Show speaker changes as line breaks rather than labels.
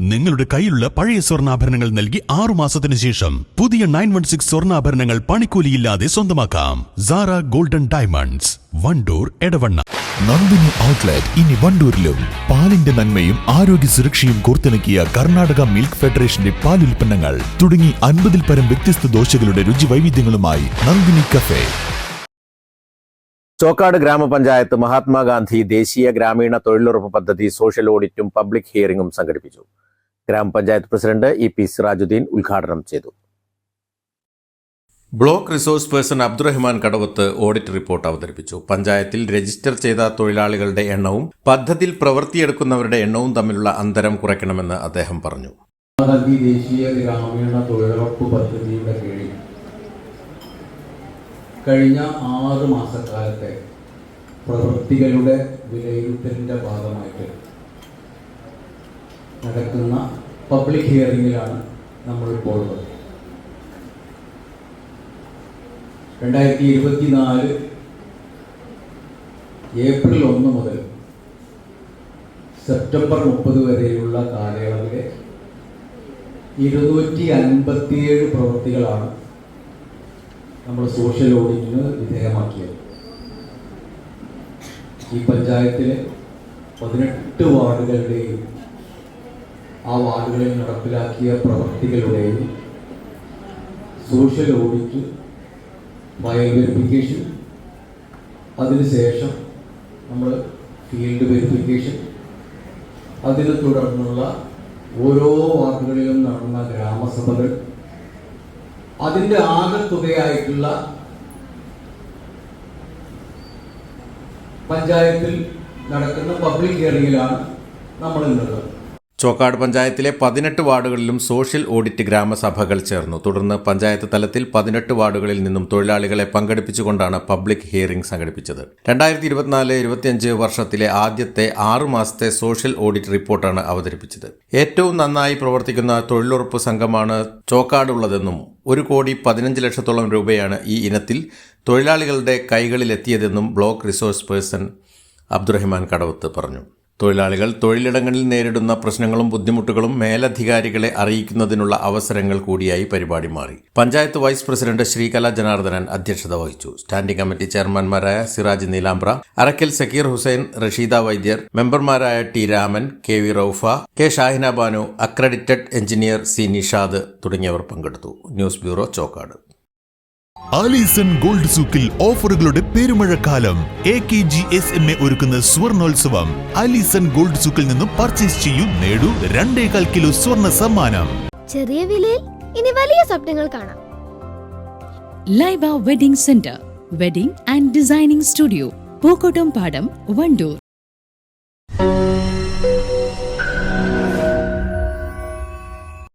നിങ്ങളുടെ കയ്യിലുള്ള പഴയ സ്വർണ്ണാഭരണങ്ങൾ നൽകി 6 മാസത്തിന് ശേഷം പുതിയ 916 സ്വർണ്ണാഭരണങ്ങൾ പണിക്കൂലിയില്ലാതെ സ്വന്തമാക്കാം. Sara golden diamonds, Wandoor, Edavanna.
Nandini outlet ഇനി വണ്ടൂരിലും. പാലിന്റെ നന്മയും ആരോഗ്യ സുരക്ഷയും കോർത്തിണക്കിയ കർണാടക മിൽക്ക് ഫെഡറേഷന്റെ പാലുൽപ്പന്നങ്ങൾ തുടങ്ങി 50-ൽ പരം വ്യത്യസ്ത ദോശകളുടെ രുചി വൈവിധ്യങ്ങളുമായി നന്ദിനി കഫേ.
ചോക്കാട് ഗ്രാമപഞ്ചായത്ത് മഹാത്മാഗാന്ധി ദേശീയ ഗ്രാമീണ തൊഴിലുറപ്പ് പദ്ധതി സോഷ്യൽ ഓഡിറ്റും പബ്ലിക് ഹിയറിംഗും സംഘടിപ്പിച്ചു. ഗ്രാമപഞ്ചായത്ത് പ്രസിഡന്റ് EP സിറാജുദ്ദീൻ ഉദ്ഘാടനം ചെയ്തു.
ബ്ലോക്ക് റിസോഴ്സ് പേഴ്സൺ അബ്ദുറഹ്മാൻ കടവത്ത് ഓഡിറ്റ് റിപ്പോർട്ട് അവതരിപ്പിച്ചു. പഞ്ചായത്തിൽ രജിസ്റ്റർ ചെയ്ത തൊഴിലാളികളുടെ എണ്ണവും പദ്ധതിയിൽ പ്രവൃത്തിയെടുക്കുന്നവരുടെ എണ്ണവും തമ്മിലുള്ള അന്തരം കുറയ്ക്കണമെന്ന് അദ്ദേഹം പറഞ്ഞു.
ദേശീയ ഗ്രാമീണ തൊഴിലുറപ്പ് പദ്ധതിയുടെ കീഴിൽ കഴിഞ്ഞ 6 മാസക്കാലത്തെ പ്രവൃത്തികളുടെ വിലയിരുത്തലിൻ്റെ ഭാഗമായിട്ട് നടക്കുന്ന പബ്ലിക് ഹിയറിംഗിലാണ് നമ്മളിപ്പോൾ ഉള്ളത്. 2024 ഏപ്രിൽ 1 മുതൽ സെപ്റ്റംബർ 30 വരെയുള്ള കാലയളവിലെ 257 പ്രവൃത്തികളാണ് നമ്മൾ സോഷ്യൽ ഓഡിറ്റിന് വിധേയമാക്കിയത്. ഈ പഞ്ചായത്തിലെ 18 വാർഡുകളുടെയും ആ വാർഡുകളിൽ നടപ്പിലാക്കിയ പ്രവൃത്തികളുടെയും സോഷ്യൽ ഓഡിറ്റ്, ഫയൽ വെരിഫിക്കേഷൻ, അതിനുശേഷം നമ്മൾ ഫീൽഡ് വെരിഫിക്കേഷൻ, അതിനെ തുടർന്നുള്ള ഓരോ വാർഡുകളിലും നടന്ന ഗ്രാമസഭകൾ, അതിൻ്റെ ആകെത്തുകയായിട്ടുള്ള പഞ്ചായത്തിൽ നടക്കുന്ന പബ്ലിക് ഹിയറിംഗിലാണ് നമ്മൾ ഇന്നുള്ളത്.
ചോക്കാട് പഞ്ചായത്തിലെ 18 വാർഡുകളിലും സോഷ്യൽ ഓഡിറ്റ് ഗ്രാമസഭകൾ ചേർന്നു. തുടർന്ന് പഞ്ചായത്ത് തലത്തിൽ 18 വാർഡുകളിൽ നിന്നും തൊഴിലാളികളെ പങ്കെടുപ്പിച്ചുകൊണ്ടാണ് പബ്ലിക് ഹിയറിംഗ് സംഘടിപ്പിച്ചത്. 2024-25 വർഷത്തിലെ ആദ്യത്തെ 6 മാസത്തെ സോഷ്യൽ ഓഡിറ്റ് റിപ്പോർട്ടാണ് അവതരിപ്പിച്ചത്. ഏറ്റവും നന്നായി പ്രവർത്തിക്കുന്ന തൊഴിലുറപ്പ് സംഘമാണ് ചോക്കാടുള്ളതെന്നും 1,15 ലക്ഷത്തോളം രൂപയാണ് ഈ ഇനത്തിൽ തൊഴിലാളികളുടെ കൈകളിലെത്തിയതെന്നും ബ്ലോക്ക് റിസോഴ്സ് പേഴ്സൺ അബ്ദുറഹ്മാൻ കടവത്ത് പറഞ്ഞു. തൊഴിലാളികൾ തൊഴിലിടങ്ങളിൽ നേരിടുന്ന പ്രശ്നങ്ങളും ബുദ്ധിമുട്ടുകളും മേലധികാരികളെ അറിയിക്കുന്നതിനുള്ള അവസരങ്ങൾ കൂടിയായി പരിപാടി മാറി. പഞ്ചായത്ത് വൈസ് പ്രസിഡന്റ് ശ്രീകല ജനാർദ്ദനൻ അധ്യക്ഷത വഹിച്ചു. സ്റ്റാൻഡിംഗ് കമ്മിറ്റി ചെയർമാൻമാരായ സിറാജ് നീലാംബ്ര, അറക്കൽ സക്കീർ ഹുസൈൻ, റഷീദ വൈദ്യർ, മെമ്പർമാരായ T Raman, KV Raufa, K Shahina Banu, accredited engineer C Nishad തുടങ്ങിയവർ പങ്കെടുത്തു. News bureau, Chokkad.
Allison gold സൂക്കിൽ ഓഫറുകളുടെ പെരുമഴക്കാലം. AKGSMA ഒരുക്കുന്ന സ്വർണോത്സവം. ആലീസൺ ഗോൾഡ് സൂക്കിൽ നിന്നും പർച്ചേസ് ചെയ്യൂ, നേടൂ 2.25 കിലോ സ്വർണ്ണ സമ്മാനം.
ചെറിയ വിലയിൽ ഇനി വലിയ സ്വപ്നങ്ങൾ കാണാം.
Laiba wedding centre, wedding and designing studio, Pookottam പാടം, വണ്ടൂർ.